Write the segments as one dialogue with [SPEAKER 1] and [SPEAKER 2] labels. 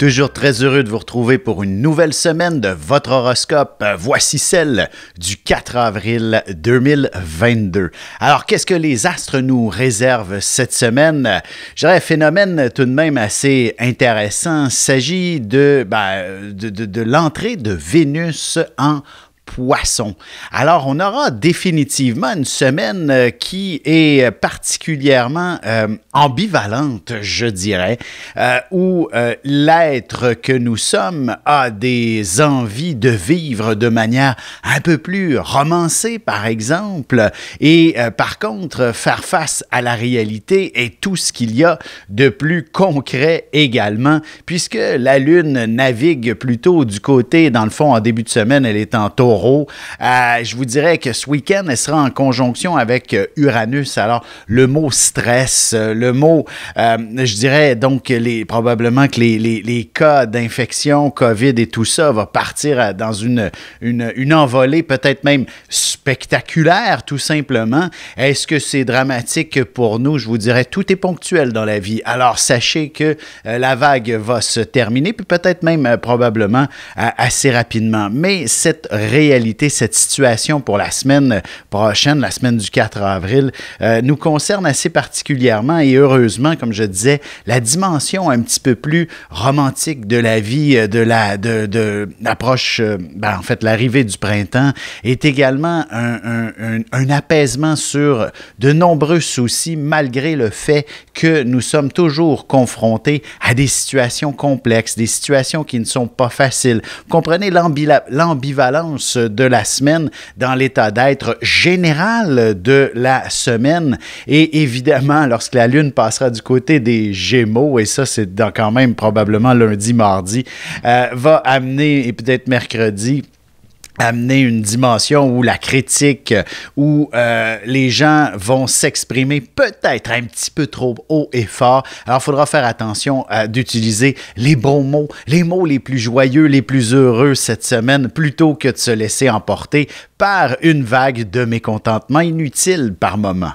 [SPEAKER 1] Toujours très heureux de vous retrouver pour une nouvelle semaine de votre horoscope. Voici celle du 4 avril 2022. Alors, qu'est-ce que les astres nous réservent cette semaine? Je dirais un phénomène tout de même assez intéressant. Il s'agit de l'entrée de Vénus en Poisson. Alors, on aura définitivement une semaine qui est particulièrement ambivalente, je dirais, où l'être que nous sommes a des envies de vivre de manière un peu plus romancée, par exemple, et par contre, faire face à la réalité et tout ce qu'il y a de plus concret également, puisque la Lune navigue plutôt du côté, dans le fond, en début de semaine, elle est en Taureau. Je vous dirais que ce week-end, elle sera en conjonction avec Uranus. Alors, le mot stress, le mot, je dirais donc probablement que les cas d'infection, COVID et tout ça va partir dans une envolée peut-être même spectaculaire, tout simplement. Est-ce que c'est dramatique pour nous? Je vous dirais, tout est ponctuel dans la vie. Alors, sachez que la vague va se terminer, puis peut-être même probablement assez rapidement. Mais cette réalité, cette situation pour la semaine prochaine, la semaine du 4 avril, nous concerne assez particulièrement et heureusement, comme je disais, la dimension un petit peu plus romantique de la vie, de l'approche, en fait, l'arrivée du printemps est également un apaisement sur de nombreux soucis, malgré le fait que nous sommes toujours confrontés à des situations complexes, des situations qui ne sont pas faciles. Vous comprenez l'ambivalence de la semaine dans l'état d'être général de la semaine et évidemment, lorsque la Lune passera du côté des Gémeaux, et ça c'est quand même probablement lundi, mardi, va amener, et peut-être mercredi, amener une dimension où la critique, où les gens vont s'exprimer peut-être un petit peu trop haut et fort. Alors, il faudra faire attention d'utiliser les bons mots, les mots les plus joyeux, les plus heureux cette semaine, plutôt que de se laisser emporter par une vague de mécontentement inutile par moment.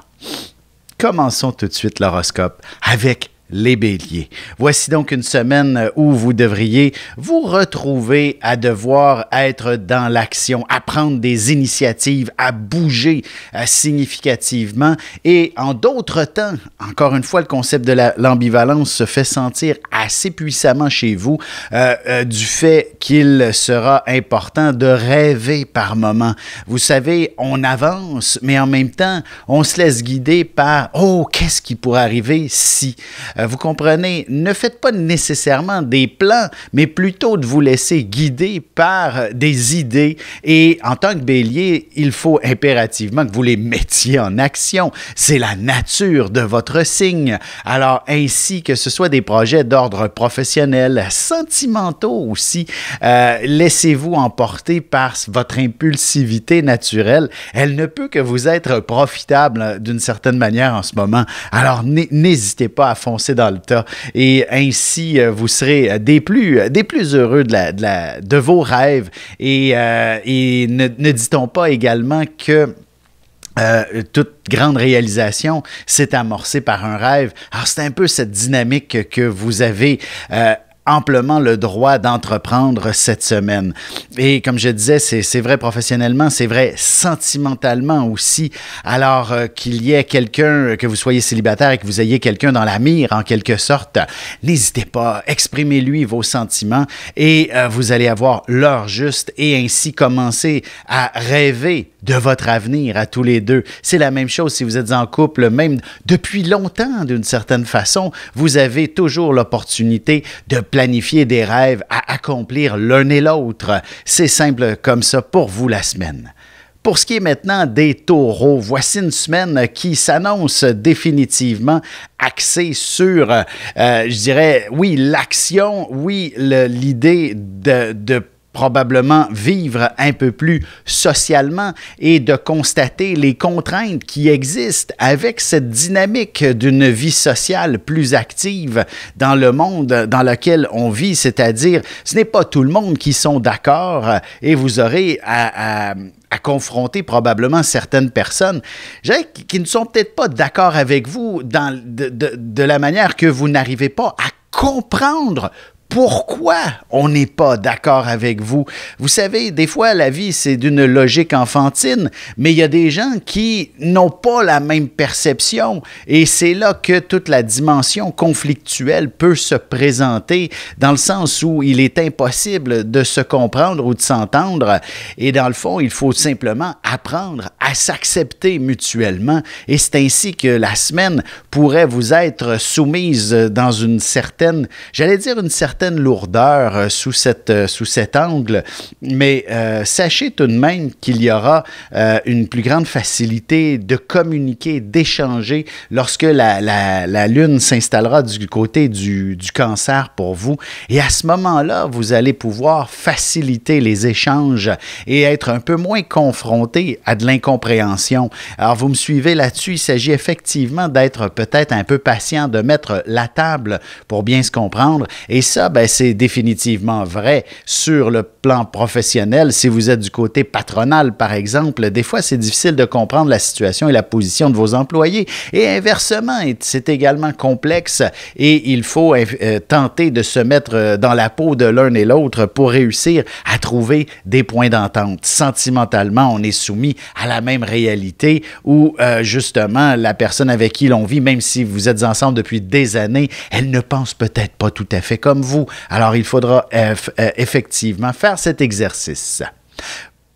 [SPEAKER 1] Commençons tout de suite l'horoscope avec les béliers. Voici donc une semaine où vous devriez vous retrouver à devoir être dans l'action, à prendre des initiatives, à bouger significativement. Et en d'autres temps, encore une fois, le concept de l'ambivalence se fait sentir assez puissamment chez vous du fait qu'il sera important de rêver par moment. Vous savez, on avance, mais en même temps, on se laisse guider par « Oh, qu'est-ce qui pourrait arriver si... » Vous comprenez, ne faites pas nécessairement des plans, mais plutôt de vous laisser guider par des idées. Et en tant que bélier, il faut impérativement que vous les mettiez en action. C'est la nature de votre signe. Alors, ainsi que ce soit des projets d'ordre professionnel, sentimentaux aussi, laissez-vous emporter par votre impulsivité naturelle. Elle ne peut que vous être profitable d'une certaine manière en ce moment. Alors, n'hésitez pas à foncer dans le tas et ainsi vous serez des plus heureux de vos rêves et ne dit-on pas également que toute grande réalisation s'est amorcée par un rêve. Alors c'est un peu cette dynamique que vous avez amplement le droit d'entreprendre cette semaine. Et comme je disais, c'est vrai professionnellement, c'est vrai sentimentalement aussi. Alors qu'il y ait quelqu'un, que vous soyez célibataire et que vous ayez quelqu'un dans la mire en quelque sorte, n'hésitez pas, exprimez-lui vos sentiments et vous allez avoir l'heure juste et ainsi commencer à rêver de votre avenir à tous les deux. C'est la même chose si vous êtes en couple, même depuis longtemps d'une certaine façon, vous avez toujours l'opportunité de planifier des rêves à accomplir l'un et l'autre. C'est simple comme ça pour vous la semaine. Pour ce qui est maintenant des taureaux, voici une semaine qui s'annonce définitivement axée sur, je dirais, oui, l'action, oui, l'idée de probablement vivre un peu plus socialement et de constater les contraintes qui existent avec cette dynamique d'une vie sociale plus active dans le monde dans lequel on vit, c'est-à-dire ce n'est pas tout le monde qui sont d'accord et vous aurez à confronter probablement certaines personnes qui ne sont peut-être pas d'accord avec vous de la manière que vous n'arrivez pas à comprendre pourquoi on n'est pas d'accord avec vous. Vous savez, des fois, la vie, c'est d'une logique enfantine, mais il y a des gens qui n'ont pas la même perception et c'est là que toute la dimension conflictuelle peut se présenter dans le sens où il est impossible de se comprendre ou de s'entendre et dans le fond, il faut simplement apprendre à s'accepter mutuellement et c'est ainsi que la semaine pourrait vous être soumise dans une certaine, j'allais dire une certaine lourdeur sous cet angle, mais sachez tout de même qu'il y aura une plus grande facilité de communiquer, d'échanger lorsque la Lune s'installera du côté du Cancer pour vous. Et à ce moment-là, vous allez pouvoir faciliter les échanges et être un peu moins confronté à de l'incompréhension. Alors, vous me suivez là-dessus, il s'agit effectivement d'être peut-être un peu patient, de mettre la table pour bien se comprendre. Et ça, ben, c'est définitivement vrai sur le plan professionnel. Si vous êtes du côté patronal, par exemple, des fois, c'est difficile de comprendre la situation et la position de vos employés. Et inversement, c'est également complexe et il faut tenter de se mettre dans la peau de l'un et l'autre pour réussir à trouver des points d'entente. Sentimentalement, on est soumis à la même réalité où, justement, la personne avec qui l'on vit, même si vous êtes ensemble depuis des années, elle ne pense peut-être pas tout à fait comme vous. Alors, il faudra effectivement faire cet exercice.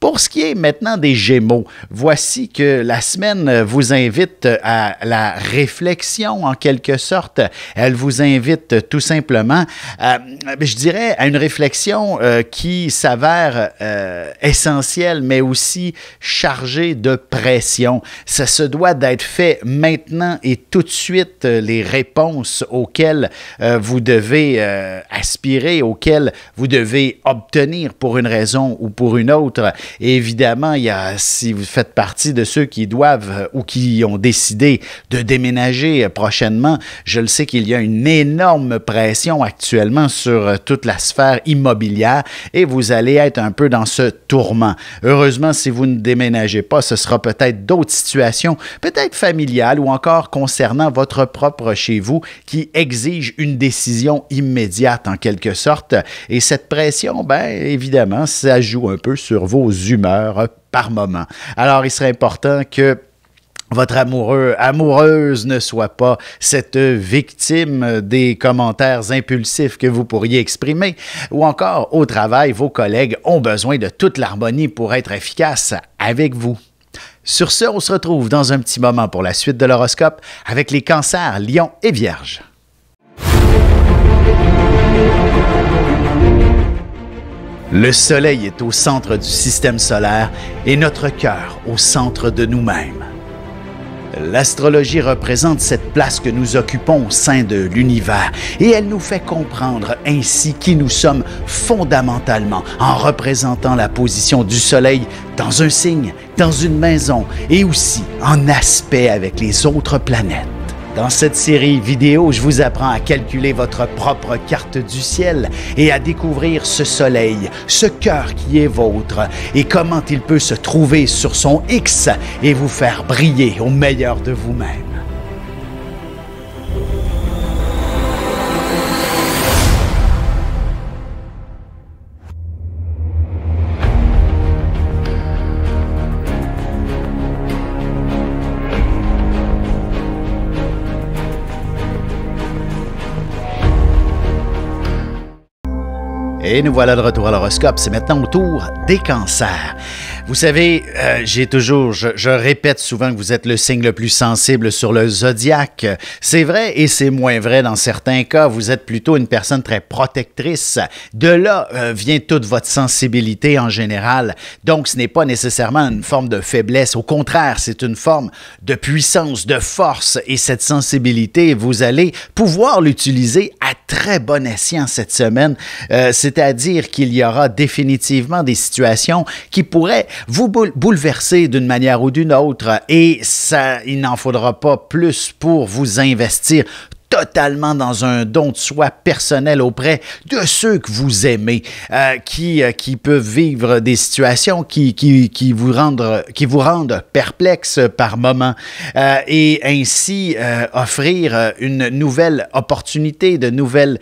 [SPEAKER 1] Pour ce qui est maintenant des Gémeaux, voici que la semaine vous invite à la réflexion en quelque sorte. Elle vous invite tout simplement, je dirais, à une réflexion qui s'avère essentielle, mais aussi chargée de pression. Ça se doit d'être fait maintenant et tout de suite les réponses auxquelles vous devez aspirer, auxquelles vous devez obtenir pour une raison ou pour une autre. Et évidemment, si vous faites partie de ceux qui doivent ou qui ont décidé de déménager prochainement, je le sais qu'il y a une énorme pression actuellement sur toute la sphère immobilière et vous allez être un peu dans ce tourment. Heureusement, si vous ne déménagez pas, ce sera peut-être d'autres situations, peut-être familiales ou encore concernant votre propre chez vous qui exigent une décision immédiate en quelque sorte. Et cette pression, bien évidemment, ça joue un peu sur vos humeurs par moment. Alors, il serait important que votre amoureuse ne soit pas cette victime des commentaires impulsifs que vous pourriez exprimer. Ou encore, au travail, vos collègues ont besoin de toute l'harmonie pour être efficaces avec vous. Sur ce, on se retrouve dans un petit moment pour la suite de l'horoscope avec les cancers, lions et vierges. Le soleil est au centre du système solaire et notre cœur au centre de nous-mêmes. L'astrologie représente cette place que nous occupons au sein de l'univers et elle nous fait comprendre ainsi qui nous sommes fondamentalement en représentant la position du soleil dans un signe, dans une maison et aussi en aspect avec les autres planètes. Dans cette série vidéo, je vous apprends à calculer votre propre carte du ciel et à découvrir ce soleil, ce cœur qui est vôtre et comment il peut se trouver sur son X et vous faire briller au meilleur de vous-même. Et nous voilà de retour à l'horoscope. C'est maintenant au tour des cancers. Vous savez, je répète souvent que vous êtes le signe le plus sensible sur le zodiaque. C'est vrai et c'est moins vrai dans certains cas. Vous êtes plutôt une personne très protectrice. De là vient toute votre sensibilité en général. Donc, ce n'est pas nécessairement une forme de faiblesse. Au contraire, c'est une forme de puissance, de force. Et cette sensibilité, vous allez pouvoir l'utiliser à très bon escient cette semaine. C'est-à-dire qu'il y aura définitivement des situations qui pourraient vous bouleverser d'une manière ou d'une autre et ça, il n'en faudra pas plus pour vous investir totalement dans un don de soi personnel auprès de ceux que vous aimez, qui peuvent vivre des situations qui vous rendent perplexe par moment, et ainsi offrir une nouvelle opportunité, de nouvelles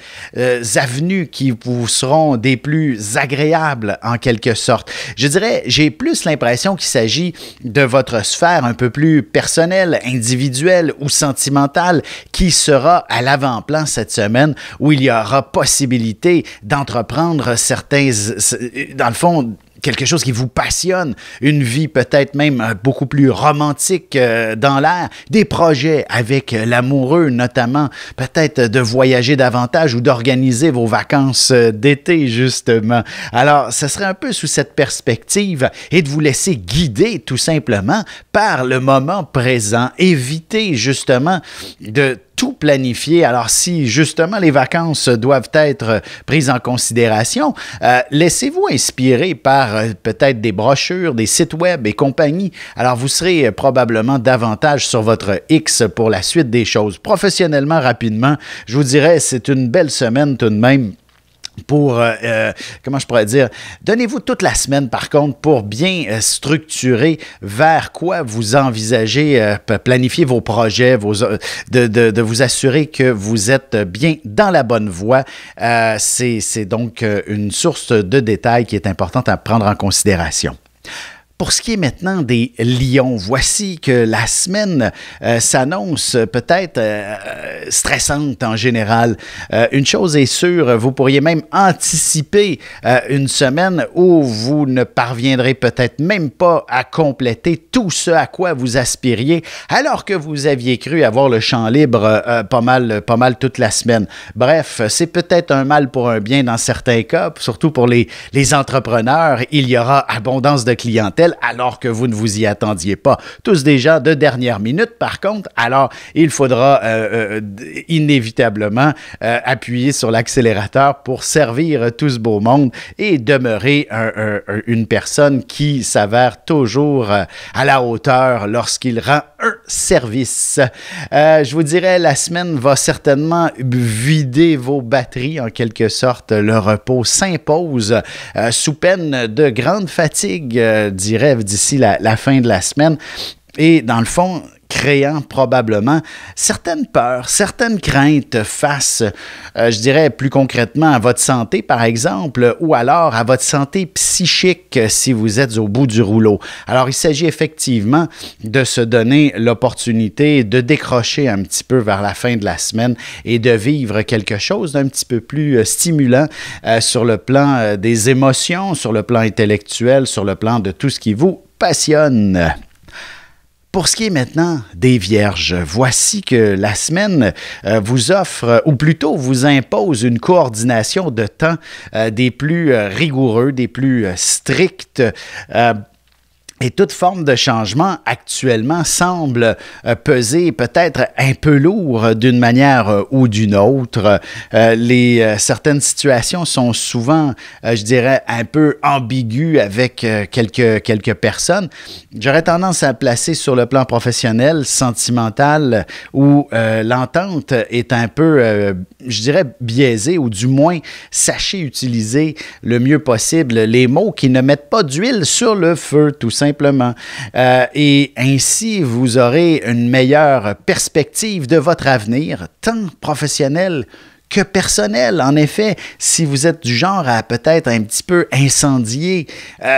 [SPEAKER 1] avenues qui vous seront des plus agréables en quelque sorte. Je dirais, j'ai plus l'impression qu'il s'agit de votre sphère un peu plus personnelle, individuelle ou sentimentale qui sera à l'avant-plan cette semaine, où il y aura possibilité d'entreprendre dans le fond, quelque chose qui vous passionne, une vie peut-être même beaucoup plus romantique dans l'air, des projets avec l'amoureux notamment, peut-être de voyager davantage ou d'organiser vos vacances d'été justement. Alors, ce serait un peu sous cette perspective et de vous laisser guider tout simplement par le moment présent. Évitez justement de tout planifier. Alors, si justement les vacances doivent être prises en considération, laissez-vous inspirer par peut-être des brochures, des sites web et compagnie. Alors, vous serez probablement davantage sur votre X pour la suite des choses. Professionnellement, rapidement, je vous dirais, c'est une belle semaine tout de même. Pour, comment je pourrais dire, donnez-vous toute la semaine, par contre, pour bien structurer vers quoi vous envisagez, planifier vos projets, de vous assurer que vous êtes bien dans la bonne voie. C'est donc une source de détails qui est importante à prendre en considération. Pour ce qui est maintenant des lions, voici que la semaine s'annonce peut-être stressante en général. Une chose est sûre, vous pourriez même anticiper une semaine où vous ne parviendrez peut-être même pas à compléter tout ce à quoi vous aspiriez, alors que vous aviez cru avoir le champ libre pas mal toute la semaine. Bref, c'est peut-être un mal pour un bien dans certains cas, surtout pour les entrepreneurs. Il y aura abondance de clientèle, alors que vous ne vous y attendiez pas. Tous des gens de dernière minute, par contre, alors il faudra inévitablement appuyer sur l'accélérateur pour servir tout ce beau monde et demeurer une personne qui s'avère toujours à la hauteur lorsqu'il rend un service. Je vous dirais, la semaine va certainement vider vos batteries en quelque sorte. Le repos s'impose sous peine de grande fatigue, dirais d'ici la fin de la semaine. Et dans le fond, créant probablement certaines peurs, certaines craintes face, je dirais plus concrètement, à votre santé, par exemple, ou alors à votre santé psychique si vous êtes au bout du rouleau. Alors, il s'agit effectivement de se donner l'opportunité de décrocher un petit peu vers la fin de la semaine et de vivre quelque chose d'un petit peu plus stimulant sur le plan des émotions, sur le plan intellectuel, sur le plan de tout ce qui vous passionne. Pour ce qui est maintenant des Vierges, voici que la semaine vous offre, ou plutôt vous impose une coordination de temps des plus rigoureux, des plus stricts. Et toute forme de changement actuellement semble peser peut-être un peu lourd d'une manière ou d'une autre. Certaines situations sont souvent, je dirais, un peu ambiguës avec quelques personnes. J'aurais tendance à placer sur le plan professionnel, sentimental, où l'entente est un peu, je dirais, biaisée, ou du moins, sachez utiliser le mieux possible les mots qui ne mettent pas d'huile sur le feu, tout simplement. Et ainsi, vous aurez une meilleure perspective de votre avenir, tant professionnel que personnel. En effet, si vous êtes du genre à peut-être un petit peu incendier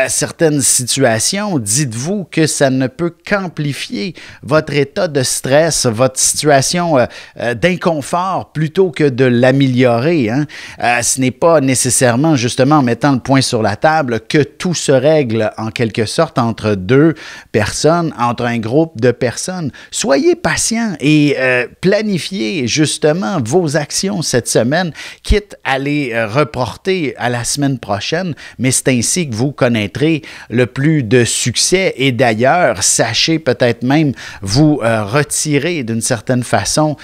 [SPEAKER 1] certaines situations, dites-vous que ça ne peut qu'amplifier votre état de stress, votre situation d'inconfort, plutôt que de l'améliorer. Hein? Ce n'est pas nécessairement, justement, en mettant le point sur la table, que tout se règle en quelque sorte entre deux personnes, entre un groupe de personnes. Soyez patient et planifiez justement vos actions cette semaine, quitte à les reporter à la semaine prochaine, mais c'est ainsi que vous connaîtrez le plus de succès. Et d'ailleurs, sachez peut-être même vous retirer d'une certaine façon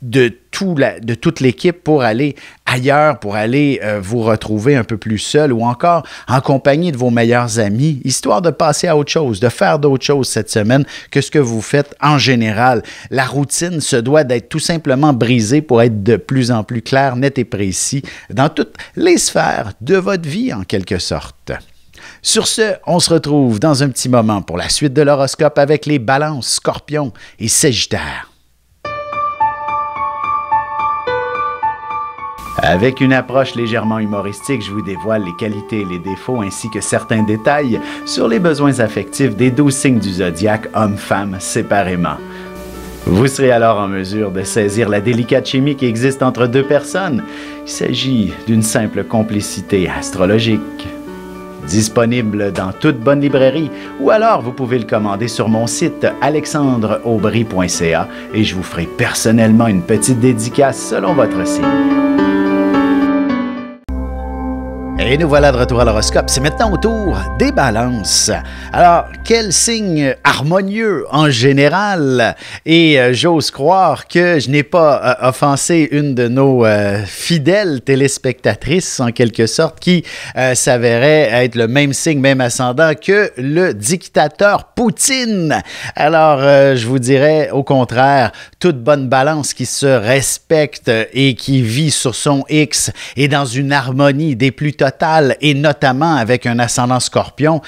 [SPEAKER 1] de toute l'équipe pour aller ailleurs pour aller vous retrouver un peu plus seul ou encore en compagnie de vos meilleurs amis, histoire de passer à autre chose, de faire d'autres choses cette semaine que ce que vous faites en général. La routine se doit d'être tout simplement brisée pour être de plus en plus clair, net et précis dans toutes les sphères de votre vie en quelque sorte. Sur ce, on se retrouve dans un petit moment pour la suite de l'horoscope avec les balances, scorpions et sagittaires. Avec une approche légèrement humoristique, je vous dévoile les qualités et les défauts ainsi que certains détails sur les besoins affectifs des 12 signes du zodiaque, hommes-femmes séparément. Vous serez alors en mesure de saisir la délicate chimie qui existe entre deux personnes. Il s'agit d'une simple complicité astrologique. Disponible dans toute bonne librairie ou alors vous pouvez le commander sur mon site alexandreaubry.ca et je vous ferai personnellement une petite dédicace selon votre signe. Et nous voilà de retour à l'horoscope. C'est maintenant au tour des balances. Alors, quel signe harmonieux en général? Et j'ose croire que je n'ai pas offensé une de nos fidèles téléspectatrices, en quelque sorte, qui s'avérait être le même signe, même ascendant que le dictateur Poutine. Alors, je vous dirais, au contraire, toute bonne balance qui se respecte et qui vit sur son X et dans une harmonie des plus totales, et notamment avec un ascendant scorpion,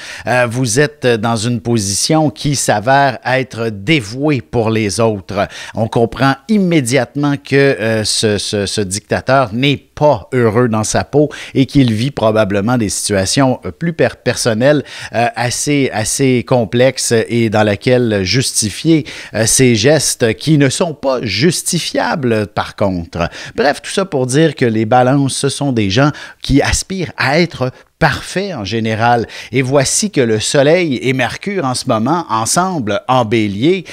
[SPEAKER 1] vous êtes dans une position qui s'avère être dévouée pour les autres. On comprend immédiatement que ce dictateur n'est pas heureux dans sa peau et qu'il vit probablement des situations plus personnelles assez complexes et dans lesquelles justifier ces gestes qui ne sont pas justifiables par contre. Bref, tout ça pour dire que les balances, ce sont des gens qui aspirent à être parfait en général. Et voici que le Soleil et Mercure en ce moment, ensemble en Bélier,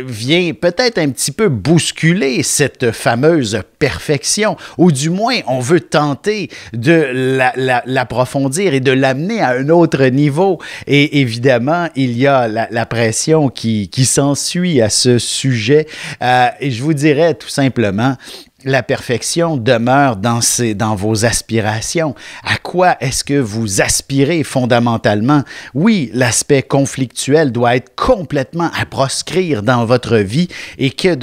[SPEAKER 1] vient peut-être un petit peu bousculer cette fameuse perfection, ou du moins on veut tenter de l'approfondir et de l'amener à un autre niveau. Et évidemment, il y a la pression qui s'ensuit à ce sujet. Et je vous dirais tout simplement, la perfection demeure dans vos aspirations. À quoi est-ce que vous aspirez fondamentalement? Oui, l'aspect conflictuel doit être complètement à proscrire dans votre vie et que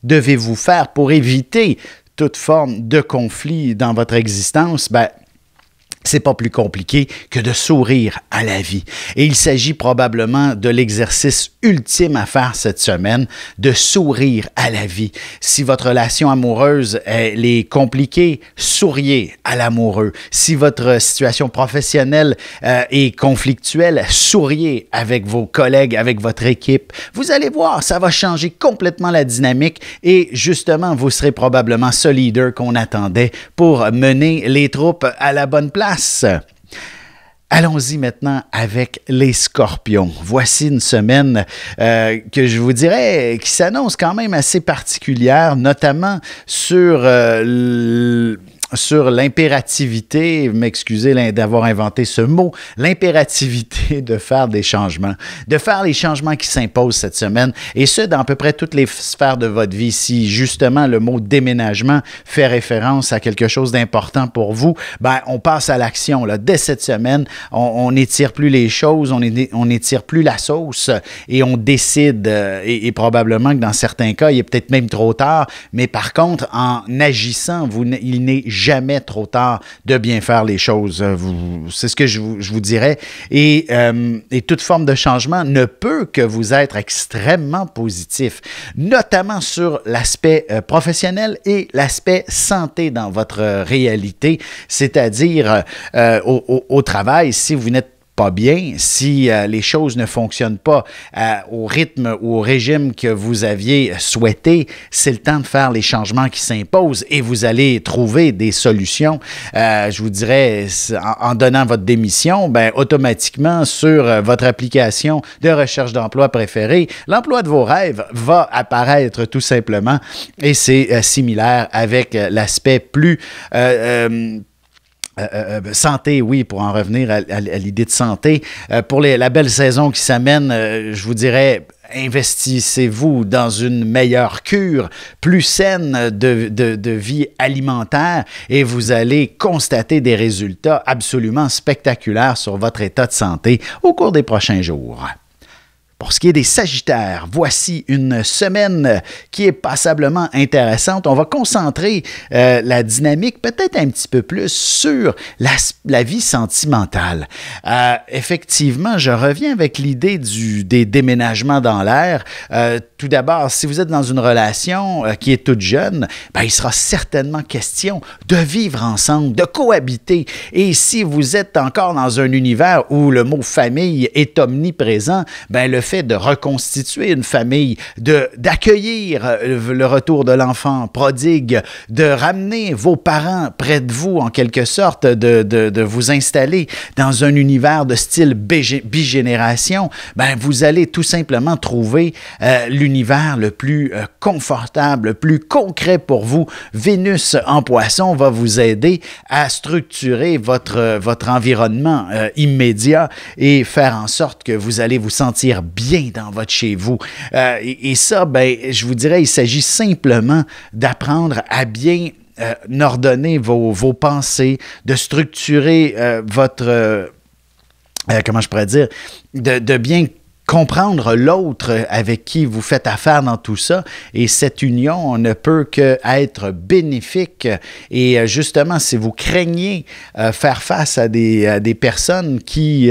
[SPEAKER 1] devez-vous faire pour éviter toute forme de conflit dans votre existence? C'est pas plus compliqué que de sourire à la vie. Et il s'agit probablement de l'exercice ultime à faire cette semaine, de sourire à la vie. Si votre relation amoureuse est compliquée, souriez à l'amoureux. Si votre situation professionnelle est conflictuelle, souriez avec vos collègues, avec votre équipe. Vous allez voir, ça va changer complètement la dynamique et justement, vous serez probablement ce leader qu'on attendait pour mener les troupes à la bonne place. Allons-y maintenant avec les scorpions. Voici une semaine que je vous dirais qui s'annonce quand même assez particulière, notamment sur l'impérativité, m'excusez d'avoir inventé ce mot, l'impérativité de faire des changements, de faire les changements qui s'imposent cette semaine, et ce, dans à peu près toutes les sphères de votre vie. Si justement le mot déménagement fait référence à quelque chose d'important pour vous, on passe à l'action. Dès cette semaine, on n'étire plus les choses, on n'étire plus la sauce, et on décide, et probablement que dans certains cas, il est peut-être même trop tard, mais par contre, en agissant, il n'est jamais trop tard de bien faire les choses. C'est ce que je vous dirais. Et toute forme de changement ne peut que vous être extrêmement positif, notamment sur l'aspect professionnel et l'aspect santé dans votre réalité, c'est-à-dire au travail, si vous n'êtes pas bien, si les choses ne fonctionnent pas au rythme ou au régime que vous aviez souhaité, c'est le temps de faire les changements qui s'imposent et vous allez trouver des solutions. Je vous dirais, en donnant votre démission, automatiquement sur votre application de recherche d'emploi préférée, l'emploi de vos rêves va apparaître tout simplement et c'est similaire avec l'aspect plus santé, oui, pour en revenir à l'idée de santé. Pour la belle saison qui s'amène, je vous dirais, investissez-vous dans une meilleure cure, plus saine de vie alimentaire et vous allez constater des résultats absolument spectaculaires sur votre état de santé au cours des prochains jours. Pour ce qui est des Sagittaires, voici une semaine qui est passablement intéressante. On va concentrer la dynamique peut-être un petit peu plus sur la vie sentimentale. Effectivement, je reviens avec l'idée des déménagements dans l'air. Tout d'abord, si vous êtes dans une relation qui est toute jeune, ben, il sera certainement question de vivre ensemble, de cohabiter. Et si vous êtes encore dans un univers où le mot famille est omniprésent, ben, le fait de reconstituer une famille, d'accueillir le retour de l'enfant prodigue, de ramener vos parents près de vous en quelque sorte, de vous installer dans un univers de style bigénération, ben vous allez tout simplement trouver l'univers le plus confortable, le plus concret pour vous. Vénus en Poisson va vous aider à structurer votre environnement immédiat et faire en sorte que vous allez vous sentir bien dans votre chez vous. Et ça, ben, je vous dirais, il s'agit simplement d'apprendre à bien ordonner vos pensées, de structurer votre... comment je pourrais dire? De bien comprendre l'autre avec qui vous faites affaire dans tout ça. Et cette union ne peut qu'être bénéfique. Et justement, si vous craignez faire face à des personnes qui,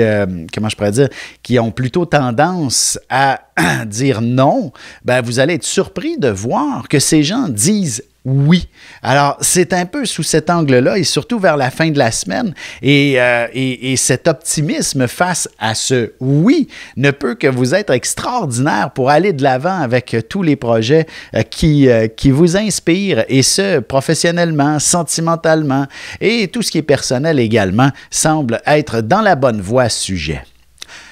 [SPEAKER 1] comment je pourrais dire, qui ont plutôt tendance à dire non, ben vous allez être surpris de voir que ces gens disent oui. Alors, c'est un peu sous cet angle-là et surtout vers la fin de la semaine. Et cet optimisme face à ce oui ne peut que vous être extraordinaire pour aller de l'avant avec tous les projets qui vous inspirent, et ce, professionnellement, sentimentalement et tout ce qui est personnel également semble être dans la bonne voie à ce sujet.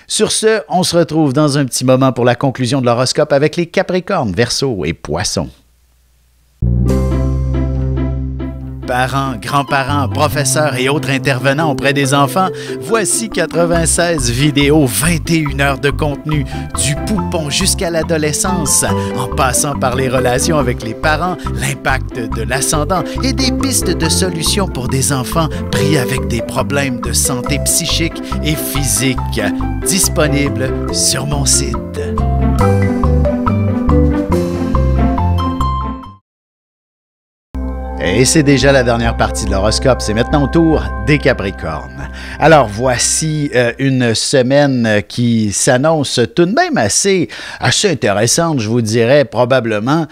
[SPEAKER 1] Sur ce, on se retrouve dans un petit moment pour la conclusion de l'horoscope avec les Capricornes, Verseaux et Poissons. Parents, grands-parents, professeurs et autres intervenants auprès des enfants, voici 96 vidéos, 21 heures de contenu, du poupon jusqu'à l'adolescence, en passant par les relations avec les parents, l'impact de l'ascendant et des pistes de solutions pour des enfants pris avec des problèmes de santé psychique et physique. Disponible sur mon site. Et c'est déjà la dernière partie de l'horoscope. C'est maintenant au tour des Capricornes. Alors, voici une semaine qui s'annonce tout de même assez intéressante, je vous dirais probablement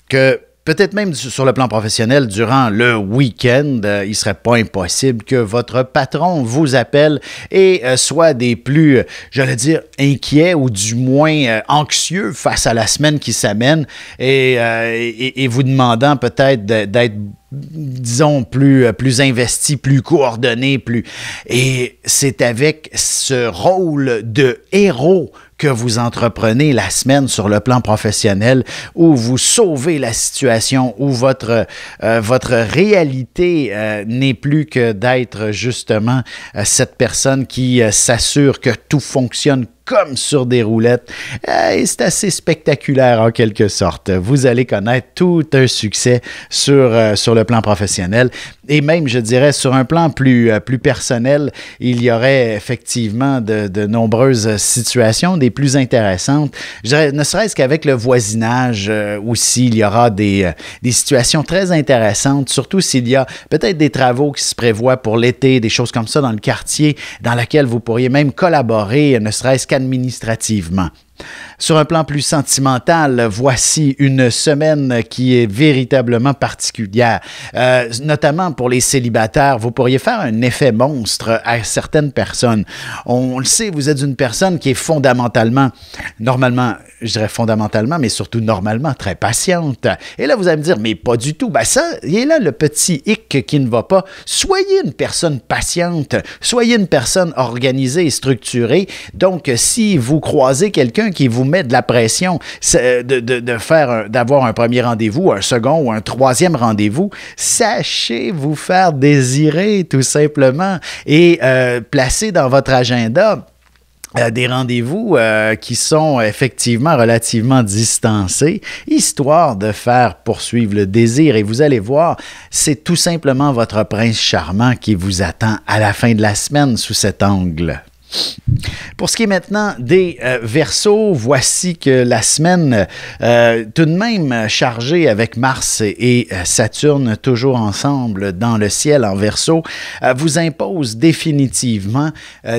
[SPEAKER 1] que peut-être même sur le plan professionnel, durant le week-end, il ne serait pas impossible que votre patron vous appelle et soit des plus, j'allais dire, inquiets ou du moins anxieux face à la semaine qui s'amène et vous demandant peut-être d'être, disons, plus investi, plus coordonné, Et c'est avec ce rôle de héros que vous entreprenez la semaine sur le plan professionnel, où vous sauvez la situation, où votre réalité n'est plus que d'être justement cette personne qui s'assure que tout fonctionne comme sur des roulettes. Et c'est assez spectaculaire en quelque sorte. Vous allez connaître tout un succès sur le plan professionnel. Et même, je dirais, sur un plan plus personnel, il y aurait effectivement de nombreuses situations, des plus intéressantes. Je dirais, ne serait-ce qu'avec le voisinage aussi, il y aura des situations très intéressantes, surtout s'il y a peut-être des travaux qui se prévoient pour l'été, des choses comme ça dans le quartier, dans laquelle vous pourriez même collaborer, ne serait-ce qu'administrativement. Sur un plan plus sentimental, voici une semaine qui est véritablement particulière. Notamment pour les célibataires, vous pourriez faire un effet monstre à certaines personnes. On le sait, vous êtes une personne qui est normalement, je dirais fondamentalement, mais surtout normalement, très patiente. Et là, vous allez me dire, mais pas du tout. Ben ça, il est là le petit hic qui ne va pas. Soyez une personne patiente, soyez une personne organisée et structurée. Donc, si vous croisez quelqu'un qui vous met de la pression d'avoir un premier rendez-vous, un second ou un troisième rendez-vous, sachez vous faire désirer tout simplement et placer dans votre agenda des rendez-vous qui sont effectivement relativement distancés, histoire de faire poursuivre le désir. Et vous allez voir, c'est tout simplement votre prince charmant qui vous attend à la fin de la semaine sous cet angle. Pour ce qui est maintenant des Verseaux, voici que la semaine, tout de même chargée avec Mars et Saturne toujours ensemble dans le ciel en Verseau, vous impose définitivement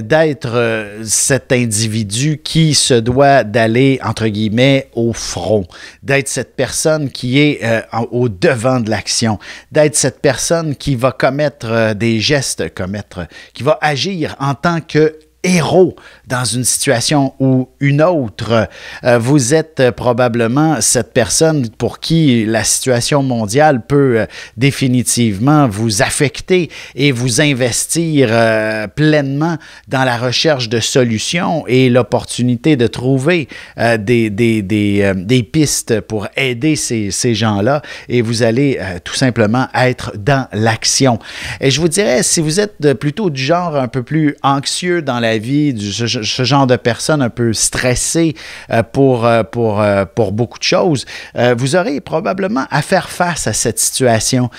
[SPEAKER 1] d'être cet individu qui se doit d'aller, entre guillemets, au front, d'être cette personne qui est au devant de l'action, d'être cette personne qui va commettre des gestes, qui va agir en tant que héros dans une situation ou une autre. Vous êtes probablement cette personne pour qui la situation mondiale peut définitivement vous affecter et vous investir pleinement dans la recherche de solutions et l'opportunité de trouver des pistes pour aider ces gens-là, et vous allez tout simplement être dans l'action. Et je vous dirais, si vous êtes plutôt du genre un peu plus anxieux dans la vie, ce genre de personne un peu stressée pour beaucoup de choses, vous aurez probablement à faire face à cette situation.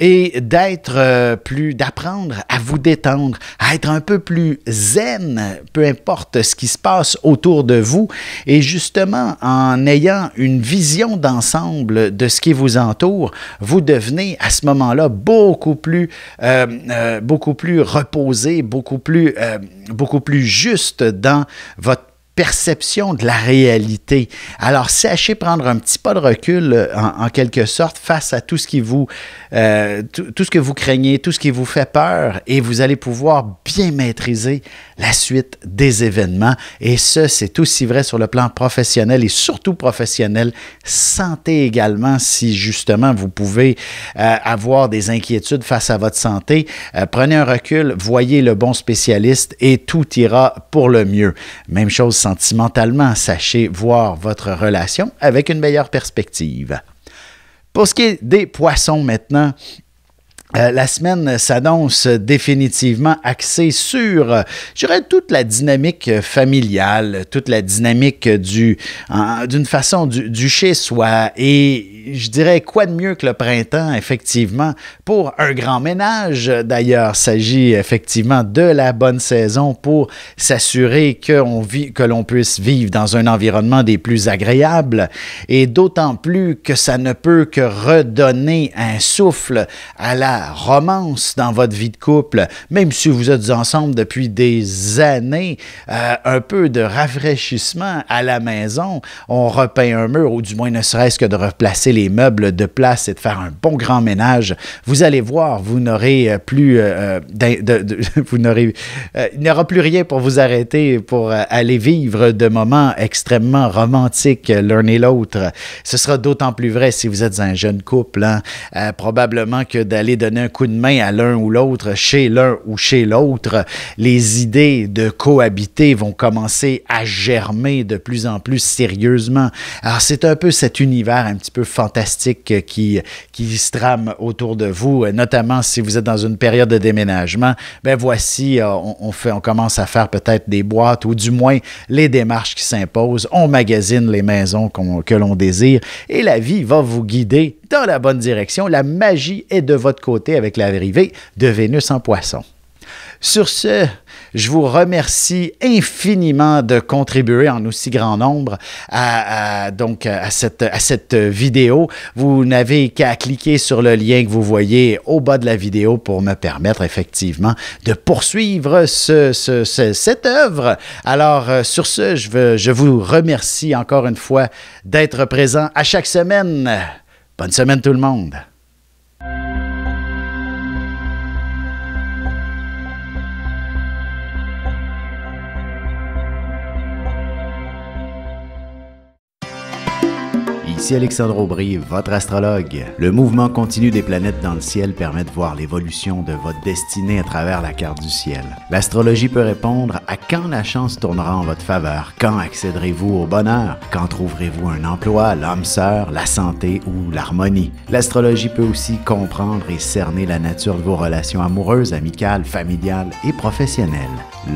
[SPEAKER 1] Et d'apprendre à vous détendre, à être un peu plus zen, peu importe ce qui se passe autour de vous. Et justement, en ayant une vision d'ensemble de ce qui vous entoure, vous devenez à ce moment-là beaucoup plus reposé, beaucoup plus juste dans votre perception de la réalité. Alors, sachez prendre un petit pas de recul, en quelque sorte, face à tout ce qui vous, tout ce que vous craignez, tout ce qui vous fait peur, et vous allez pouvoir bien maîtriser la suite des événements. Et ça, c'est aussi vrai sur le plan professionnel et surtout professionnel. Santé également, si justement vous pouvez avoir des inquiétudes face à votre santé, prenez un recul, voyez le bon spécialiste et tout ira pour le mieux. Même chose sentimentalement, sachez voir votre relation avec une meilleure perspective. Pour ce qui est des poissons maintenant, la semaine s'annonce définitivement axée sur, je dirais, toute la dynamique familiale, toute la dynamique d'une façon du chez-soi. Et je dirais, quoi de mieux que le printemps, effectivement, pour un grand ménage. D'ailleurs, il s'agit effectivement de la bonne saison pour s'assurer que l'on puisse vivre dans un environnement des plus agréables. Et d'autant plus que ça ne peut que redonner un souffle à la romance dans votre vie de couple, même si vous êtes ensemble depuis des années, un peu de rafraîchissement à la maison, on repeint un mur, ou du moins ne serait-ce que de replacer les meubles de place et de faire un bon grand ménage, vous allez voir, vous n'aurez plus, il n'y aura plus rien pour vous arrêter pour aller vivre de moments extrêmement romantiques l'un et l'autre. Ce sera d'autant plus vrai si vous êtes un jeune couple, hein? Probablement que d'aller donner un coup de main à l'un ou l'autre, chez l'un ou chez l'autre, les idées de cohabiter vont commencer à germer de plus en plus sérieusement. Alors, c'est un peu cet univers un petit peu fantastique qui se trame autour de vous, notamment si vous êtes dans une période de déménagement. Ben voici, on commence à faire peut-être des boîtes, ou du moins les démarches qui s'imposent. On magasine les maisons que l'on désire, et la vie va vous guider dans la bonne direction. La magie est de votre côté avec l'arrivée de Vénus en Poisson. Sur ce, je vous remercie infiniment de contribuer en aussi grand nombre à cette vidéo. Vous n'avez qu'à cliquer sur le lien que vous voyez au bas de la vidéo pour me permettre effectivement de poursuivre cette œuvre. Alors, sur ce, je vous remercie encore une fois d'être présent à chaque semaine. Bonne semaine tout le monde! Ici Alexandre Aubry, votre astrologue. Le mouvement continu des planètes dans le ciel permet de voir l'évolution de votre destinée à travers la carte du ciel. L'astrologie peut répondre à quand la chance tournera en votre faveur, quand accéderez-vous au bonheur, quand trouverez-vous un emploi, l'âme sœur, la santé ou l'harmonie. L'astrologie peut aussi comprendre et cerner la nature de vos relations amoureuses, amicales, familiales et professionnelles.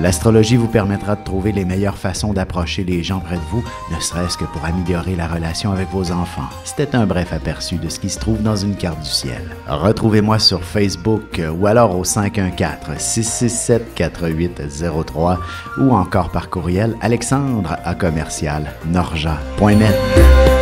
[SPEAKER 1] L'astrologie vous permettra de trouver les meilleures façons d'approcher les gens près de vous, ne serait-ce que pour améliorer la relation avec vos enfants. C'était un bref aperçu de ce qui se trouve dans une carte du ciel. Retrouvez-moi sur Facebook ou alors au 514-667-4803 ou encore par courriel alexandre@norja.net.